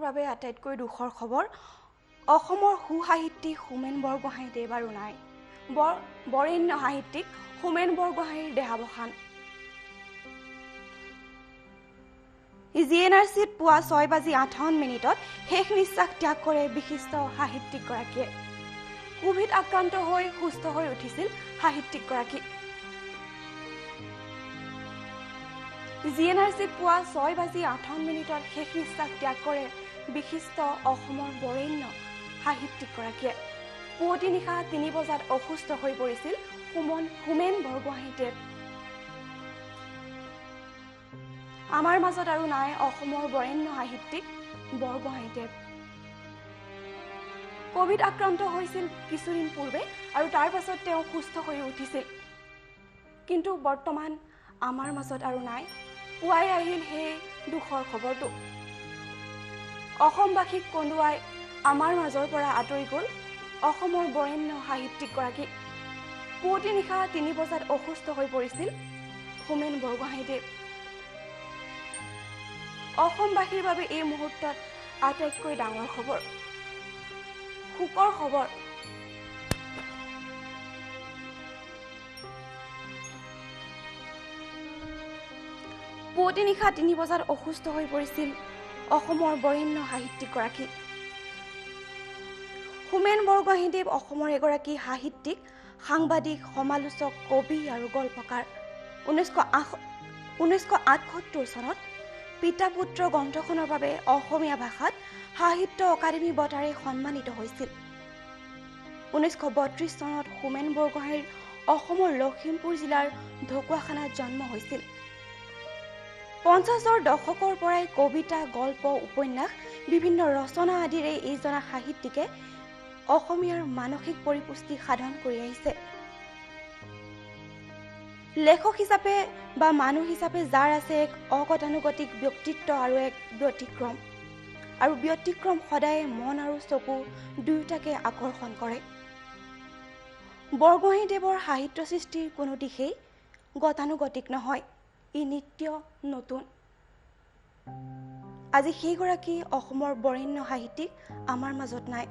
বাবে আটাইতকৈ দুখৰ খবৰ অসমৰ সুসাহিত্যিক হোমেন বৰগোহাঞিদেৱ আৰু নাই বৰেণ্য সাহিত্যিক হোমেন বৰগোহাঞিৰ দেহাৱসান জিএনআৰচিত পুৱা 6:58 শেষ নিশ্বাস ত্যাগ কৰে বিশিষ্ট সাহিত্যিকগৰাকীয়ে কোভিড আক্ৰান্ত হৈ সুস্থ হৈ উঠিছিল সাহিত্যিকগৰাকী জিএনআৰচিত পুৱা 6:58 শেষ নিশ্বাস ত্যাগ কৰে বিশিষ্ট অসমৰ বৰেণ্য সাহিত্যিকগৰাকীয়ে পুৱতি নিশা 3 বজাত অসুস্থ হৈ পৰিছিল হোমেন বৰগোহাঞিদেৱ আমাৰ মাজত আৰু নাই অসমৰ বৰেণ্য সাহিত্যিক বৰগোহাঞিদেৱ কোভিড আক্ৰান্ত হৈছিল কিছুদিন পূৰ্বে আৰু তাৰ পাছত তেওঁ সুস্থ হৈ উঠিছিল কিন্তু বৰ্তমান আমাৰ মাজত আৰু নাই পুৱাই আহিল সেই দুখৰ খবৰটো অসমবাসীক কন্দুৱাই আমাৰ মাজৰ পৰা আঁতৰি গ'ল অসমৰ বৰেণ্য সাহিত্যিকগৰাকী পুৱতি নিশা 3 বজাত অসুস্থ হৈ পৰিছিল হোমেন বৰগোহাঞিদেৱ অসমবাসীৰ বাবে এই মুহূৰ্তত আটাইতকৈ ডাঙৰ খবৰ শোকৰ খবৰ পুৱতি নিশা 3 বজাত অসুস্থ হৈ পৰিছিল অসমৰ বৰেণ্য সাহিত্যিকগৰাকী হোমেন বৰগোহাঞিদেৱ অসমৰ এগৰাকী সাহিত্যিক সাংবাদিক সমালোচক কবি আৰু গল্পকাৰ 1978 চনত পিতা পুত্ৰ গ্ৰন্থখনৰ বাবে অসমীয়া ভাষাত সাহিত্য অকাডেমী বঁটাৰে সন্মানিত হৈছিল 1932 চনত হোমেন বৰগোহাঞিৰ অসমৰ লখিমপুৰ জিলাৰ ঢকুৱাখানাত জন্ম হৈছিল 50ৰ দশকৰ পৰাই কবিতা গল্প উপন্যাস বিভিন্ন ৰচনা আদিৰে এইজনা সাহিত্যিকে অসমীয়াৰ মানসিক পৰিপুষ্টি সাধন কৰি আহিছে লেখক হিচাপে বা মানুহ হিচাপে যাৰ আছে এক অগতানুগতিক ব্যক্তিত্ব আৰু এক ব্যতিক্ৰম সদায় মন আৰু চকু দুয়োটাকে আকৰ্ষণ কৰে বৰগোহাঞিদেৱৰ সাহিত্য সৃষ্টিৰ কোনো দিশেই গতানুগতিক নহয় ই নিত্য নতুন আজি সেইগৰাকী অসমৰ বৰেণ্য সাহিত্যিক আমাৰ মাজত নাই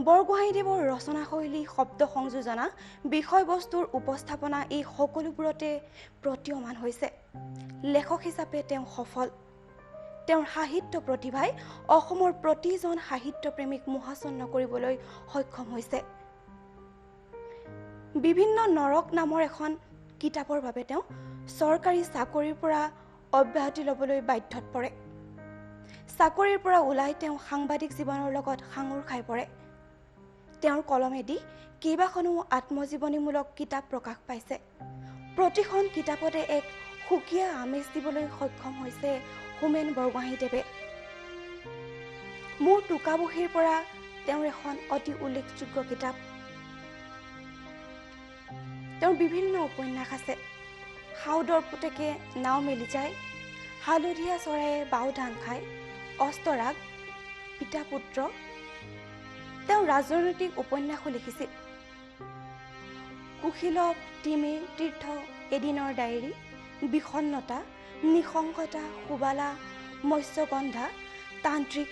বৰগোহাঞিদেৱৰ ৰচনাশৈলী শব্দ সংযোজনা বিষয়বস্তুৰ উপস্থাপনা এই সকলোবোৰতে প্ৰতীয়মান হৈছে লেখক হিচাপে তেওঁ সফল তেওঁৰ সাহিত্য প্ৰতিভাই অসমৰ প্ৰতিজন সাহিত্যপ্ৰেমীক মোহাচন্ন কৰিবলৈ সক্ষম হৈছে বিভিন্ন নৰক নামৰ এখন কিতাপৰ বাবে তেওঁ চৰকাৰী চাকৰিৰ পৰা অব্যাহতি ল'বলৈ বাধ্যত পৰে চাকৰিৰ পৰা ওলাই তেওঁ সাংবাদিক জীৱনৰ লগত সাঙুৰ খাই পৰে তেওঁৰ কলমেদি কেইবাখনো আত্মজীৱনীমূলক কিতাপ প্ৰকাশ পাইছে প্ৰতিখন কিতাপতে এক সুকীয়া আমেজ দিবলৈ সক্ষম হৈছে হোমেন বৰগোহাঞিদেৱে মোৰ টোকাবহীৰ পৰা তেওঁৰ এখন অতি উল্লেখযোগ্য কিতাপ তেওঁৰ বিভিন্ন উপন্যাস আছে হাউদৰ পুতেকে নাও মেলি যায় হালধীয়া চৰায়ে বাও ধান খায় অস্তৰাগ পিতা পুত্ৰ তেওঁ ৰাজনৈতিক উপন্যাসো লিখিছিল কুশীলৱ তিমিৰ তীৰ্থ এদিনৰ ডায়েৰী বিষণ্ণতা নিসংগতা সুবালা মৎস্যগন্ধা তান্ত্ৰিক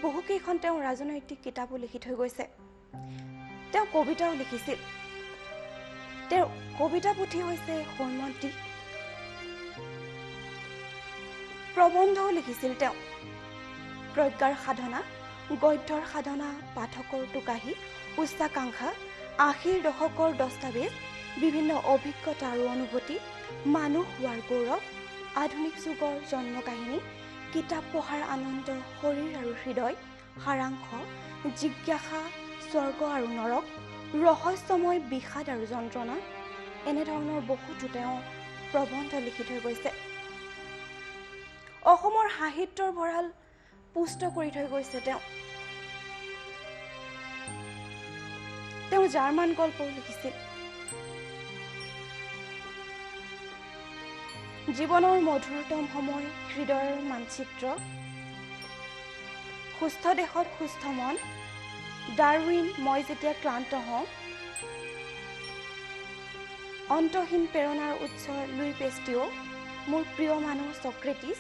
বহুকেইখন তেওঁ ৰাজনৈতিক কিতাপো লিখি থৈ গৈছে তেওঁ কবিতাও লিখিছিল তেওঁৰ কবিতা পুথি হৈছে হৈমন্তী প্ৰবন্ধও লিখিছিল তেওঁ প্ৰজ্ঞাৰ সাধনা গদ্যৰ সাধনা পাঠকৰ টোকাহী উচ্চাকাংক্ষা 80ৰ দশকৰ দস্তাবেজ বিভিন্ন অভিজ্ঞতা আৰু অনুভূতি মানুহ হোৱাৰ গৌৰৱ আধুনিক যুগৰ জন্ম কাহিনী কিতাপ পঢ়াৰ আনন্দ শৰীৰ আৰু হৃদয় সাৰাংশ জিজ্ঞাসা স্বৰ্গ আৰু নৰক ৰহস্যময় বিষাদ আৰু যন্ত্ৰণা এনেধৰণৰ বহুতো তেওঁ প্ৰবন্ধ লিখি থৈ গৈছে অসমৰ সাহিত্যৰ ভঁৰাল পুষ্ট কৰি থৈ গৈছে তেওঁ জাৰ্মান গল্পও লিখিছিল জীৱনৰ মধুৰতম সময় হৃদয়ৰ মানচিত্ৰ সুস্থ দেহত সুস্থ মন ডাৰউইন মই যেতিয়া ক্লান্ত হওঁ অন্তহীন প্ৰেৰণাৰ উৎস লুই পেষ্টিঅ' মোৰ প্ৰিয় মানুহ ছক্ৰেটিছ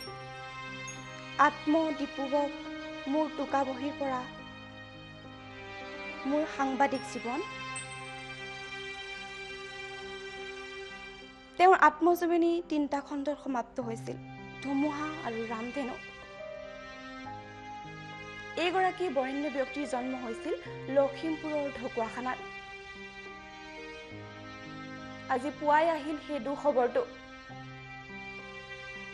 আত্মদীপক মোৰ টোকা বহীৰ পৰা মোৰ সাংবাদিক জীৱন তেওঁৰ আত্মজীৱনী 3টা খণ্ডত সমাপ্ত হৈছিল ধুমুহা আৰু ৰামধেনু এইগৰাকী বৰেণ্য ব্যক্তিৰ জন্ম হৈছিল লখিমপুৰৰ ঢকুৱাখানাত আজি পুৱাই আহিল সেই দুখবৰটো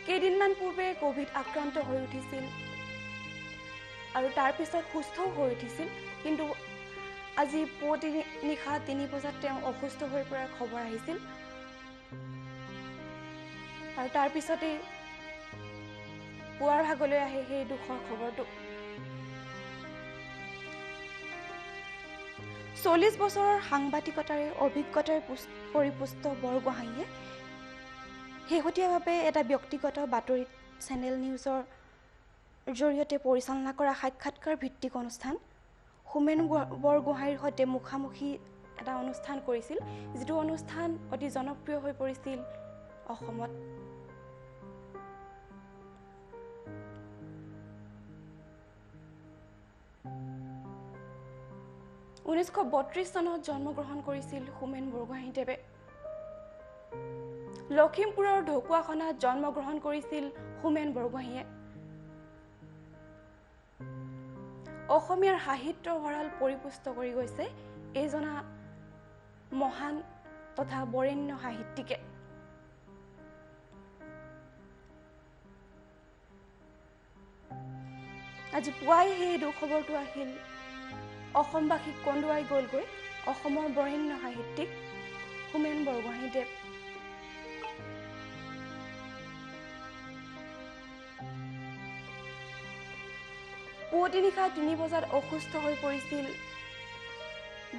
কেইদিনমান পূৰ্বে কোভিড আক্ৰান্ত হৈ উঠিছিল আৰু তাৰ পিছত সুস্থ হৈ উঠিছিল কিন্তু আজি পুৱতি নিশা 3 বজাত তেওঁ অসুস্থ হৈ পৰাৰ খবৰ আহিছিল আৰু তাৰ পিছতে পুৱাৰ ভাগলৈ আহে সেই দুখৰ খবৰটো 40 বছৰৰ সাংবাদিকতাৰে অভিজ্ঞতাৰে পৰিপুষ্ট বৰগোহাঁইয়ে শেহতীয়াভাৱে এটা ব্যক্তিগত বাতৰি চেনেল নিউজৰ জৰিয়তে পৰিচালনা কৰা সাক্ষাৎকাৰ ভিত্তিক অনুষ্ঠান হোমেন বৰগোহাঁইৰ সৈতে মুখামুখি এটা অনুষ্ঠান কৰিছিল যিটো অনুষ্ঠান অতি জনপ্ৰিয় হৈ পৰিছিল অসমত ঊনৈছশ 32 চনত জন্মগ্ৰহণ কৰিছিল হোমেন বৰগোহাঁইদেৱে লখিমপুৰৰ ঢকুৱাখানাত জন্মগ্ৰহণ কৰিছিল হোমেন বৰগোহাঁইয়ে অসমীয়াৰ সাহিত্যৰ ভঁৰাল পৰিপুষ্ট কৰি গৈছে এইজনা মহান তথা বৰেণ্য সাহিত্যিকে আজি পুৱাই সেই দুখবৰটো আহিল অসমবাসীক কন্দুৱাই গ'লগৈ অসমৰ বৰেণ্য সাহিত্যিক হোমেন বৰগোহাঁইদেৱ পুৱতি নিশা 3 বজাত অসুস্থ হৈ পৰিছিল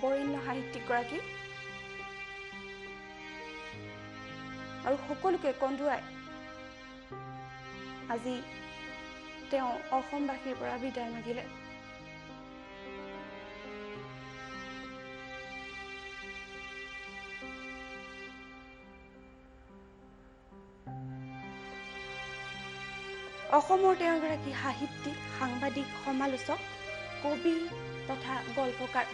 বৰেণ্য সাহিত্যিকগৰাকী আৰু সকলোকে কন্দুৱাই আজি তেওঁ অসমবাসীৰ পৰা বিদায় মাগিলে অসমৰ তেওঁ এগৰাকী সাহিত্যিক সাংবাদিক সমালোচক কবি তথা গল্পকাৰ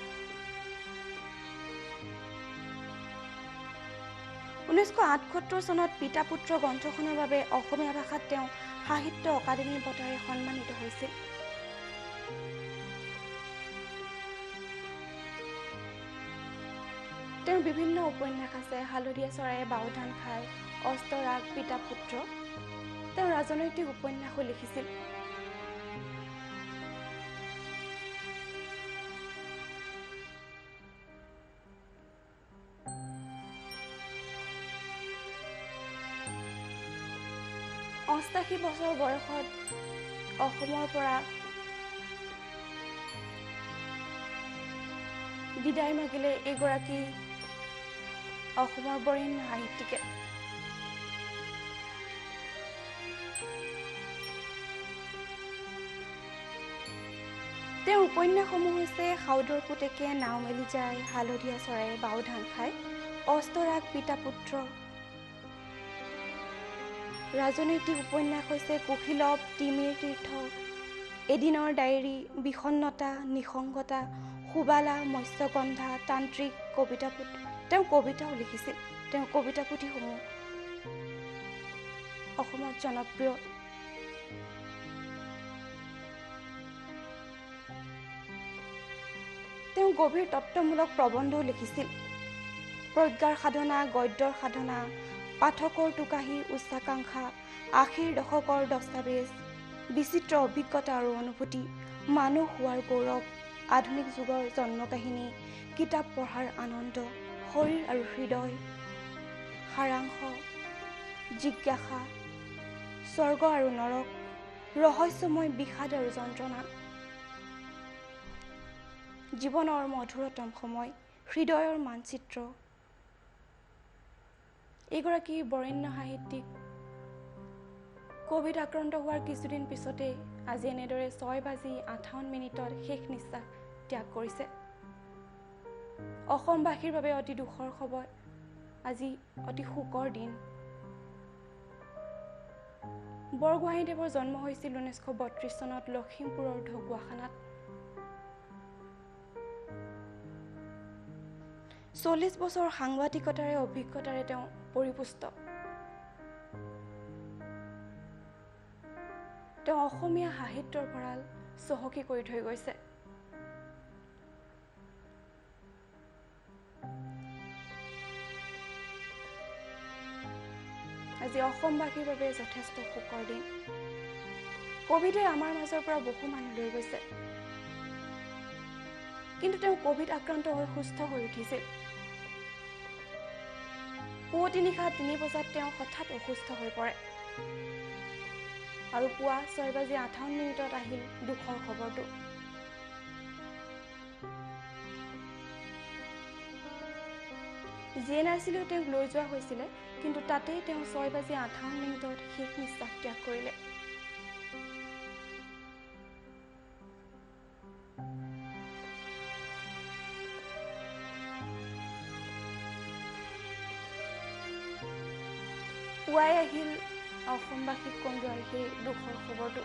1978 চনত পিতা পুত্ৰ গ্ৰন্থখনৰ বাবে অসমীয়া ভাষাত তেওঁ সাহিত্য অকাডেমি বঁটাৰে সন্মানিত হৈছিল তেওঁৰ বিভিন্ন উপন্যাস আছে হালধীয়া চৰায়ে বাওধান খায় অস্তৰাগ পিতা পুত্ৰ তেওঁ ৰাজনৈতিক উপন্যাসো লিখিছিল অষ্টাশী বছৰ বয়সত অসমৰ পৰা বিদায় মাগিলে এগৰাকী অসমৰ বৰেণ্য সাহিত্যিকে তেওঁৰ উপন্যাসসমূহ হৈছে সাউদৰ পুতেকে নাও মেলি যায় হালধীয়া চৰায়ে বাওধান খায় অস্তৰাগ পিতা পুত্ৰ ৰাজনৈতিক উপন্যাস হৈছে কুশীলৱ তিমিৰ তীৰ্থ এদিনৰ ডায়েৰী বিষণ্ণতা নিসংগতা সুবালা মৎস্যগন্ধা তান্ত্ৰিক কবিতা পুথি তেওঁ কবিতাও লিখিছিল তেওঁ কবিতা পুথিসমূহ অসমত জনপ্ৰিয় তেওঁ গভীৰ তত্ত্বমূলক প্ৰবন্ধও লিখিছিল প্ৰজ্ঞাৰ সাধনা গদ্যৰ সাধনা পাঠকৰ টোকাহী উচ্চাকাংক্ষা আশীৰ দশকৰ দস্তাবেজ বিচিত্ৰ অভিজ্ঞতা আৰু অনুভূতি মানুহ হোৱাৰ গৌৰৱ আধুনিক যুগৰ জন্ম কাহিনী কিতাপ পঢ়াৰ আনন্দ শৰীৰ আৰু হৃদয় সাৰাংশ জিজ্ঞাসা স্বৰ্গ আৰু নৰক ৰহস্যময় বিষাদ আৰু যন্ত্ৰণা জীৱনৰ মধুৰতম সময় হৃদয়ৰ মানচিত্ৰ এগৰাকী বৰেণ্য সাহিত্যিক কোভিড আক্ৰান্ত হোৱাৰ কিছুদিন পিছতে আজি এনেদৰে 6:58 শেষ নিশ্বাস ত্যাগ কৰিছে অসমবাসীৰ বাবে অতি দুখৰ খবৰ আজি অতি শোকৰ দিন বৰগোহাঞিদেৱৰ জন্ম হৈছিল 1932 চনত লখিমপুৰৰ ঢকুৱাখানাত। 40 বছৰ সাংবাদিকতাৰে অভিজ্ঞতাৰে তেওঁ পৰিপুষ্ট। তেওঁ অসমীয়া সাহিত্যৰ ভঁৰাল চহকী কৰি থৈ গৈছে। আজি অসমবাসীৰ বাবে যথেষ্ট শোকৰ দিন। কভিডে আমাৰ মাজৰ পৰা বহু মানুহ লৈ গৈছে, কিন্তু তেওঁ কভিড আক্ৰান্ত হৈ সুস্থ হৈ উঠিছিল। পুৱতি নিশা 3 বজাত তেওঁ হঠাৎ অসুস্থ হৈ পৰে আৰু পুৱা 6:58 আহিল দুখৰ খবৰটো। GNRCলৈ তেওঁক লৈ যোৱা হৈছিলে, কিন্তু তাতেই তেওঁ 6:58 শেষ নিশ্বাস ত্যাগ কৰিলে। পুৱাই আহিল অসমবাসীক কন্দুৱাই সেই দুখৰ খবৰটো।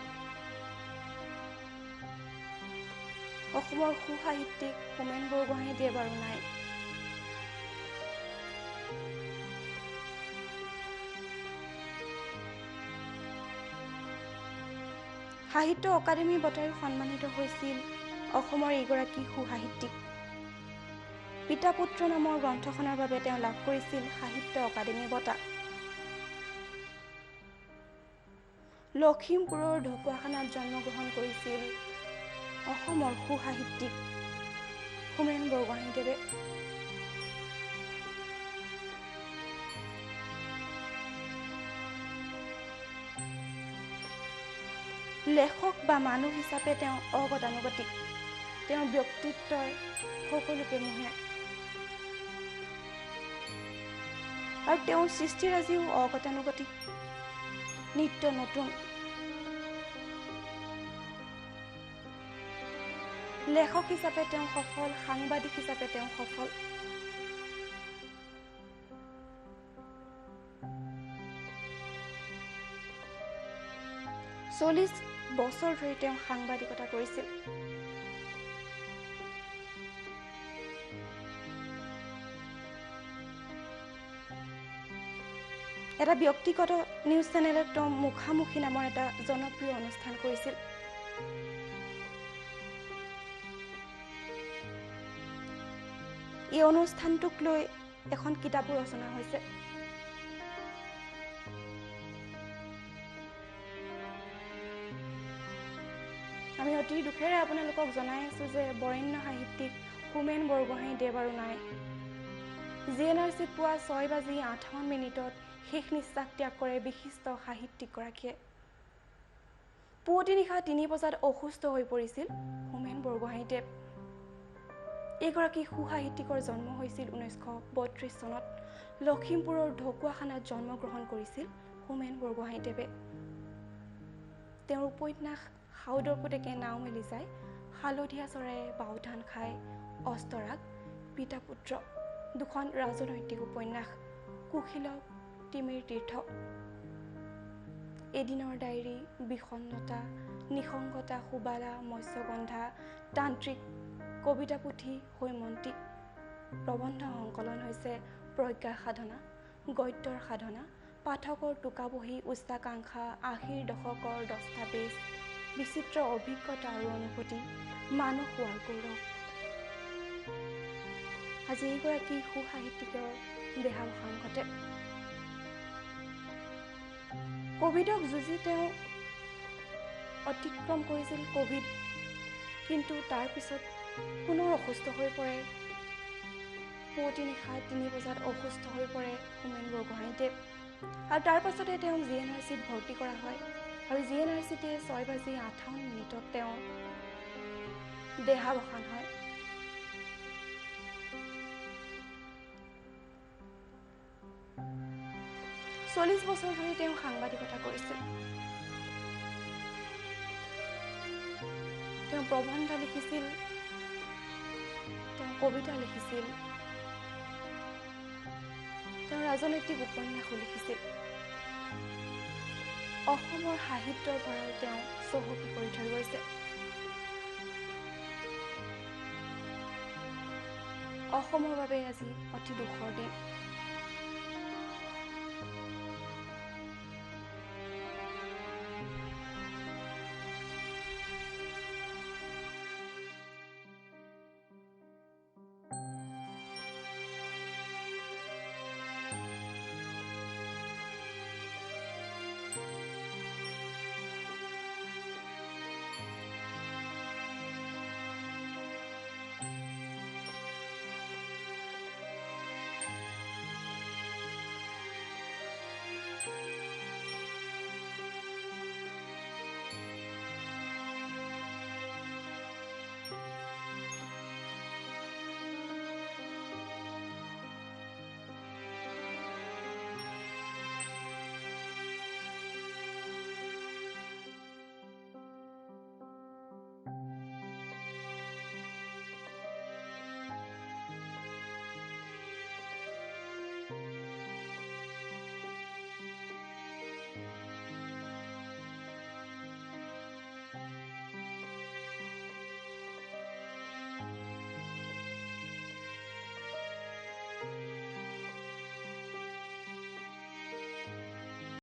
অসমৰ সুসাহিত্যিক হোমেন বৰগোহাঞিদেৱ আৰু নাই। সাহিত্য অকাডেমি বঁটাৰে সন্মানিত হৈছিল অসমৰ এগৰাকী সুসাহিত্যিক। পিতা পুত্ৰ নামৰ গ্ৰন্থখনৰ বাবে তেওঁ লাভ কৰিছিল সাহিত্য অকাডেমি বঁটা। লখিমপুৰৰ ঢকুৱাখানাত জন্মগ্ৰহণ কৰিছিল অসমৰ সুসাহিত্যিক হোমেন বৰগোহাঞিদেৱে। লেখক বা মানুহ হিচাপে তেওঁ অগতানুগতিক। তেওঁৰ ব্যক্তিত্বই সকলোকে মোহে আৰু তেওঁৰ সৃষ্টিৰাজিও অগতানুগতিক, নিত্য নতুন। লেখক হিচাপে তেওঁ সফল, সাংবাদিক হিচাপে তেওঁ সফল। চল্লিশ বছৰ ধৰি তেওঁ সাংবাদিকতা কৰিছিল। এটা ব্যক্তিগত নিউজ চেনেলত তেওঁ মুখামুখি নামৰ এটা জনপ্ৰিয় অনুষ্ঠান কৰিছিল। এই অনুষ্ঠানটোক লৈ এখন কিতাপো ৰচনা হৈছে। আমি অতি দুখেৰে আপোনালোকক জনাই আছো যে বৰেণ্য সাহিত্যিক হোমেন বৰগোহাঞিদেৱ আৰু নাই। GNRCত পুৱা 6:58 শেষ নিশ্বাস ত্যাগ কৰে বিশিষ্ট সাহিত্যিকগৰাকীয়ে। পুৱতি নিশা 3 বজাত অসুস্থ হৈ পৰিছিল হোমেন বৰগোহাঞিদেৱ। এইগৰাকী সুসাহিত্যিকৰ জন্ম হৈছিল 1932 চনত। লখিমপুৰৰ ঢকুৱাখানাত জন্মগ্ৰহণ কৰিছিল হোমেন বৰগোহাঞিদেৱে। তেওঁৰ উপন্যাস সাউদৰ পুতেকে নাও মেলি যায়, হালধীয়া চৰায়ে বাওধান খায়, অস্তৰাগ, পিতা পুত্ৰ, দুখন ৰাজনৈতিক উপন্যাস, কুশীলৱ, তিমিৰ তীৰ্থ, এদিনৰ ডায়েৰী, বিষণ্ণতা, নিসংগতা, সুবালা, মৎস্যগন্ধা, তান্ত্ৰিক, কবিতা পুথি, হৈমন্তী। প্ৰবন্ধ সংকলন হৈছে প্ৰজ্ঞাৰ সাধনা, গদ্যৰ সাধনা, পাঠকৰ টোকাবহী, উচ্চাকাংক্ষা, 80ৰ দশকৰ দস্তাবেজ, বিচিত্ৰ অভিজ্ঞতা আৰু অনুভূতি, মানুহ হোৱাৰ গৌৰৱ। আজি এইগৰাকী সুসাহিত্যিকৰ দেহাৱসান ঘটে। কভিডক যুঁজি তেওঁ অতিক্ৰম কৰিছিল কভিড, কিন্তু তাৰ পিছত পুনৰ অসুস্থ হৈ পৰে। পুৱতি নিশা 3 বজাত অসুস্থ হৈ পৰে হোমেন বৰগোহাঞিদেৱ আৰু তাৰ পাছতে তেওঁক GNRCত ভৰ্তি কৰা হয় আৰু GNRCতে 6:58 তেওঁ দেহাৱসান হয়। চল্লিশ বছৰ ধৰি তেওঁ সাংবাদিকতা কৰিছিল। তেওঁ প্ৰবন্ধ লিখিছিল, তেওঁ কবিতা লিখিছিল, তেওঁ ৰাজনৈতিক উপন্যাসো লিখিছিল। অসমৰ সাহিত্যৰ ভঁৰাল তেওঁ চহকী কৰি থৈ গৈছে। অসমৰ বাবে আজি অতি দুখৰ দিন।